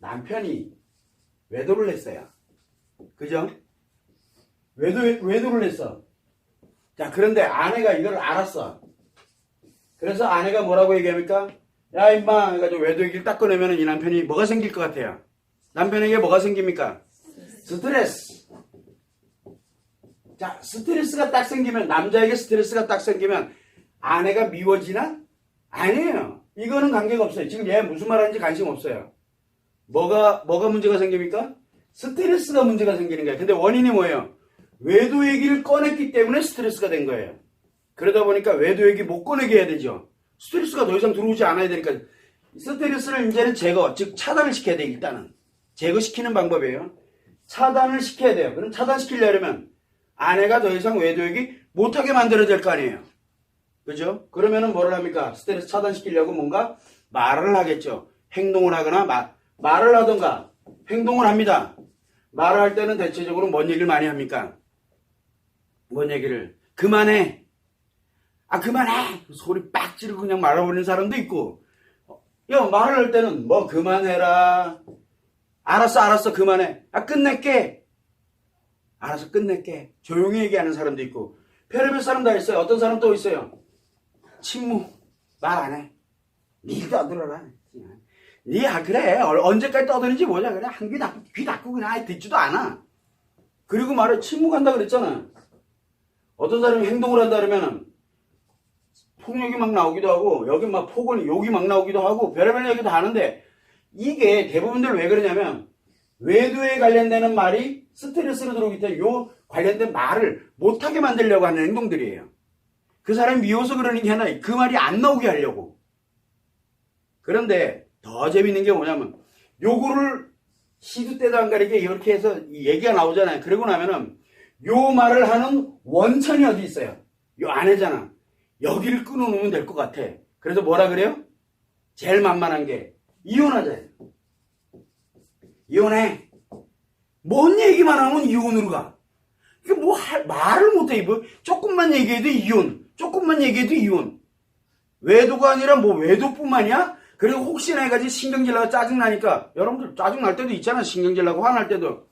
남편이 외도를 했어요. 그죠? 외도를 했어. 자, 그런데 아내가 이걸 알았어. 그래서 아내가 뭐라고 얘기합니까? 야, 임마, 해가지고 외도 얘기를 딱 꺼내면 이 남편이 뭐가 생길 것 같아요? 남편에게 뭐가 생깁니까? 스트레스. 자, 스트레스가 딱 생기면, 남자에게 스트레스가 딱 생기면 아내가 미워지나? 아니에요. 이거는 관계가 없어요. 지금 얘 무슨 말 하는지 관심 없어요. 뭐가 문제가 생깁니까? 스트레스가 문제가 생기는 거예요. 근데 원인이 뭐예요? 외도 얘기를 꺼냈기 때문에 스트레스가 된 거예요. 그러다 보니까 외도 얘기 못 꺼내게 해야 되죠. 스트레스가 더 이상 들어오지 않아야 되니까 스트레스를 이제는 제거, 즉 차단을 시켜야 돼요. 일단은. 제거시키는 방법이에요. 차단을 시켜야 돼요. 그럼 차단시키려면 아내가 더 이상 외도 얘기 못하게 만들어야 될 거 아니에요. 그죠? 그러면은 뭐를 합니까? 스트레스 차단시키려고 뭔가 말을 하겠죠. 행동을 하거나 말을 하던가 행동을 합니다. 말을 할 때는 대체적으로 뭔 얘기를 많이 합니까? 뭔 얘기를? 그만해. 아, 그만해. 소리 빡 지르고 그냥 말아버리는 사람도 있고. 야, 말을 할 때는 뭐 그만해라. 알았어, 그만해. 아, 끝낼게. 알아서 끝낼게. 조용히 얘기하는 사람도 있고. 별의별 사람 다 있어요. 어떤 사람 또 있어요. 침묵. 말 안 해. 니 떠들어라. 니, 그래. 언제까지 떠드는지 뭐냐. 그래. 귀 닫고 그냥 아예 듣지도 않아. 그리고 말을 침묵한다 그랬잖아. 어떤 사람이 행동을 한다 그러면은 폭력이 막 나오기도 하고, 여기 막 욕이 막 나오기도 하고, 별의별 얘기도 하는데, 이게 대부분들 왜 그러냐면, 외도에 관련되는 말이 스트레스로 들어오기 때문에 요 관련된 말을 못하게 만들려고 하는 행동들이에요. 그 사람이 미워서 그러는 게 아니라 그 말이 안 나오게 하려고. 그런데 더 재밌는 게 뭐냐면, 요거를 시도 때도 안 가리게 이렇게 해서 얘기가 나오잖아요. 그러고 나면은, 요 말을 하는 원천이 어디 있어요? 요 안에잖아. 여기를 끊어놓으면 될 것 같아. 그래서 뭐라 그래요? 제일 만만한 게 이혼하자예요. 이혼해. 뭔 얘기만 하면 이혼으로 가. 이게 뭐 말을 못해. 뭐 조금만 얘기해도 이혼. 조금만 얘기해도 이혼. 외도가 아니라 뭐 외도뿐만이야? 그리고 혹시나 해가지고 신경질 나고 짜증나니까 여러분들 짜증날 때도 있잖아. 신경질 나고 화날 때도.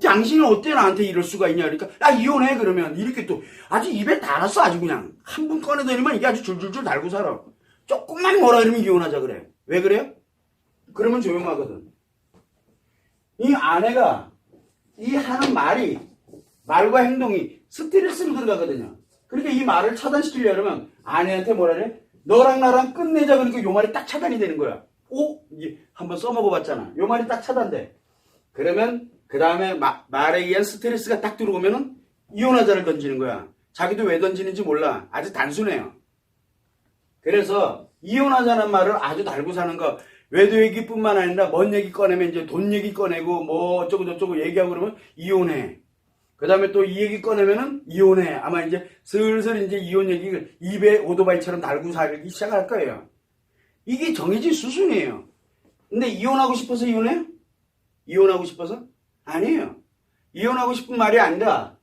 당신은 어때 나한테 이럴 수가 있냐 그러니까 야 이혼해 그러면 이렇게 또 아주 입에 달았어. 아주 그냥 한 번 꺼내더니만 이게 아주 줄줄줄 달고 살아. 조금만 뭐라 그러면 이혼하자 그래. 왜 그래요? 그러면 조용하거든. 이 아내가 이 하는 말과 행동이 스트레스로 들어가거든요. 그러니까 이 말을 차단시키려면 아내한테 뭐라 그래? 너랑 나랑 끝내자. 그러니까 요 말이 딱 차단이 되는 거야. 이게 한번 써먹어봤잖아. 요 말이 딱 차단돼. 그러면 그 다음에 말에 의한 스트레스가 딱 들어오면은 이혼하자를 던지는 거야. 자기도 왜 던지는지 몰라. 아주 단순해요. 그래서 이혼하자는 말을 아주 달고 사는 거. 외도 얘기뿐만 아니라 뭔 얘기 꺼내면 이제 돈 얘기 꺼내고 뭐 어쩌고 저쩌고 얘기하고 그러면 이혼해. 그 다음에 또 이 얘기 꺼내면은 이혼해. 아마 이제 슬슬 이제 이혼 얘기를 입에 오토바이처럼 달고 살기 시작할 거예요. 이게 정해진 수순이에요. 근데 이혼하고 싶어서 이혼해요? 이혼하고 싶어서? 아니에요. 이혼하고 싶은 말이 아니라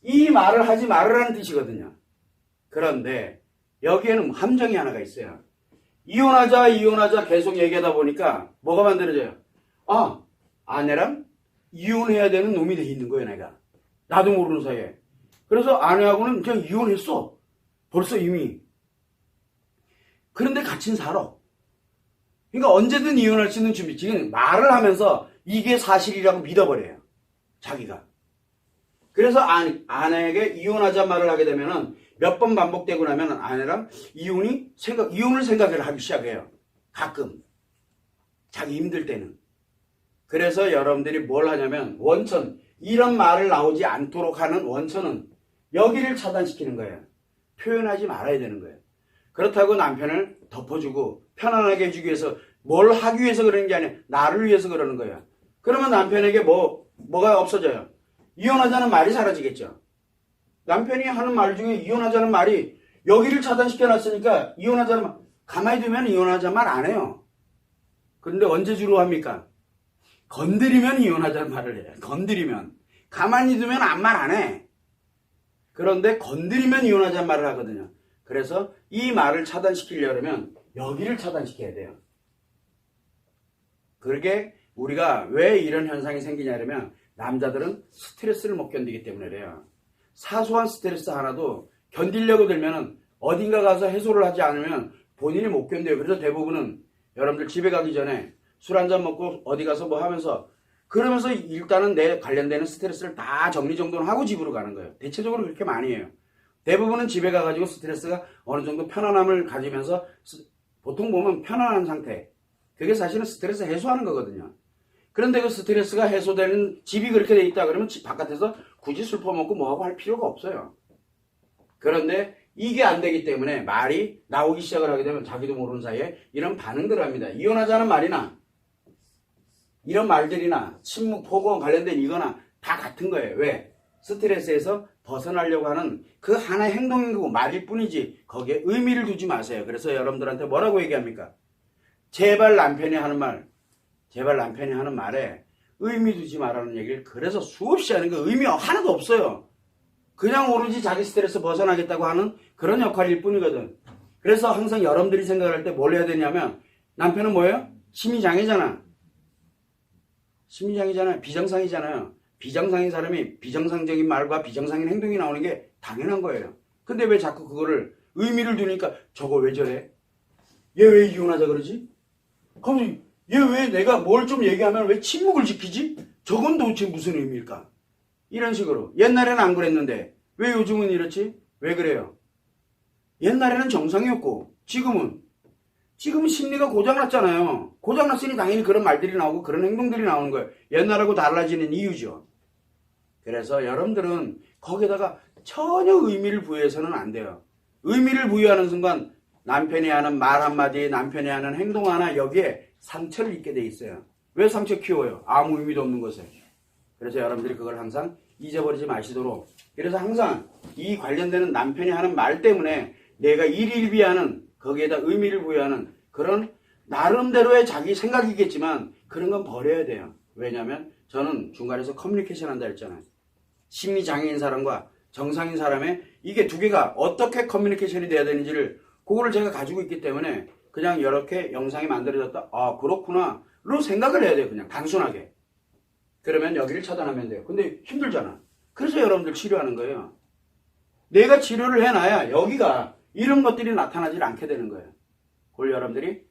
이 말을 하지 말으라는 뜻이거든요. 그런데 여기에는 함정이 하나가 있어요. 이혼하자 계속 얘기하다 보니까 뭐가 만들어져요? 아내랑 이혼해야 되는 놈이 돼 있는 거예요, 내가. 나도 모르는 사이에. 그래서 아내하고는 그냥 이혼했어. 벌써 이미. 그런데 같이 살아. 그러니까 언제든 이혼할 수 있는 준비. 지금 말을 하면서 이게 사실이라고 믿어버려요. 자기가. 그래서 아내에게 이혼하자 말을 하게 되면은 몇 번 반복되고 나면 아내랑 이혼을 생각을 하기 시작해요. 가끔. 자기 힘들 때는. 그래서 여러분들이 뭘 하냐면 원천. 이런 말을 나오지 않도록 하는 원천은 여기를 차단시키는 거예요. 표현하지 말아야 되는 거예요. 그렇다고 남편을 덮어주고 편안하게 해주기 위해서 뭘 하기 위해서 그러는 게 아니라 나를 위해서 그러는 거예요. 그러면 남편에게 뭐가 없어져요? 이혼하자는 말이 사라지겠죠. 남편이 하는 말 중에 이혼하자는 말이 여기를 차단시켜놨으니까 이혼하자는 말, 가만히 두면 이혼하자는 말 안 해요. 그런데 언제 주로 합니까? 건드리면 이혼하자는 말을 해요. 건드리면. 가만히 두면 아무 말 안 해. 그런데 건드리면 이혼하자는 말을 하거든요. 그래서 이 말을 차단시키려면 여기를 차단시켜야 돼요. 그게 우리가 왜 이런 현상이 생기냐면 남자들은 스트레스를 못 견디기 때문에 그래요. 사소한 스트레스 하나도 견디려고 들면은 어딘가 가서 해소를 하지 않으면 본인이 못 견뎌요. 그래서 대부분은 여러분들 집에 가기 전에 술 한잔 먹고 어디 가서 뭐 하면서 그러면서 일단은 내 관련되는 스트레스를 다 정리정돈을 하고 집으로 가는 거예요. 대체적으로 그렇게 많이 해요. 대부분은 집에 가가지고 스트레스가 어느 정도 편안함을 가지면서 보통 보면 편안한 상태. 그게 사실은 스트레스 해소하는 거거든요. 그런데 그 스트레스가 해소되는 집이 그렇게 돼 있다 그러면 집 바깥에서 굳이 술 퍼먹고 뭐하고 할 필요가 없어요. 그런데 이게 안 되기 때문에 말이 나오기 시작을 하게 되면 자기도 모르는 사이에 이런 반응들을 합니다. 이혼하자는 말이나 이런 말들이나 침묵, 포고와 관련된 이거나 다 같은 거예요. 왜? 스트레스에서 벗어나려고 하는 그 하나의 행동인 거고 말일 뿐이지 거기에 의미를 두지 마세요. 그래서 여러분들한테 뭐라고 얘기합니까? 제발 남편이 하는 말에 의미 두지 말라는 얘기를 그래서 수없이 하는 거 의미 하나도 없어요. 그냥 오로지 자기 스트레스 벗어나겠다고 하는 그런 역할일 뿐이거든. 그래서 항상 여러분들이 생각할 때 뭘 해야 되냐면 남편은 뭐예요? 심리장애잖아. 심리장애잖아요. 비정상이잖아요. 비정상인 사람이 비정상적인 말과 비정상인 행동이 나오는 게 당연한 거예요. 근데 왜 자꾸 그거를 의미를 두니까 저거 왜 저래? 얘 왜 이혼하자 그러지? 그럼 얘 왜 내가 뭘 좀 얘기하면 왜 침묵을 지키지? 저건 도대체 무슨 의미일까? 이런 식으로. 옛날에는 안 그랬는데 왜 요즘은 이렇지? 왜 그래요? 옛날에는 정상이었고 지금은 심리가 고장났잖아요. 고장났으니 당연히 그런 말들이 나오고 그런 행동들이 나오는 거예요. 옛날하고 달라지는 이유죠. 그래서 여러분들은 거기다가 전혀 의미를 부여해서는 안 돼요. 의미를 부여하는 순간 남편이 하는 말 한마디, 남편이 하는 행동 하나 여기에 상처를 입게 돼 있어요. 왜 상처 키워요? 아무 의미도 없는 것에. 그래서 여러분들이 그걸 항상 잊어버리지 마시도록. 그래서 항상 이 관련되는 남편이 하는 말 때문에 내가 일일비하는 거기에다 의미를 부여하는 그런 나름대로의 자기 생각이겠지만 그런 건 버려야 돼요. 왜냐하면 저는 중간에서 커뮤니케이션 한다 했잖아요. 심리장애인 사람과 정상인 사람의 이게 두 개가 어떻게 커뮤니케이션이 돼야 되는지를 그거를 제가 가지고 있기 때문에 그냥 이렇게 영상이 만들어졌다. 아 그렇구나 로 생각을 해야 돼요. 그냥 단순하게. 그러면 여기를 차단하면 돼요. 근데 힘들잖아. 그래서 여러분들 치료하는 거예요. 내가 치료를 해놔야 여기가 이런 것들이 나타나질 않게 되는 거예요. 그걸 여러분들이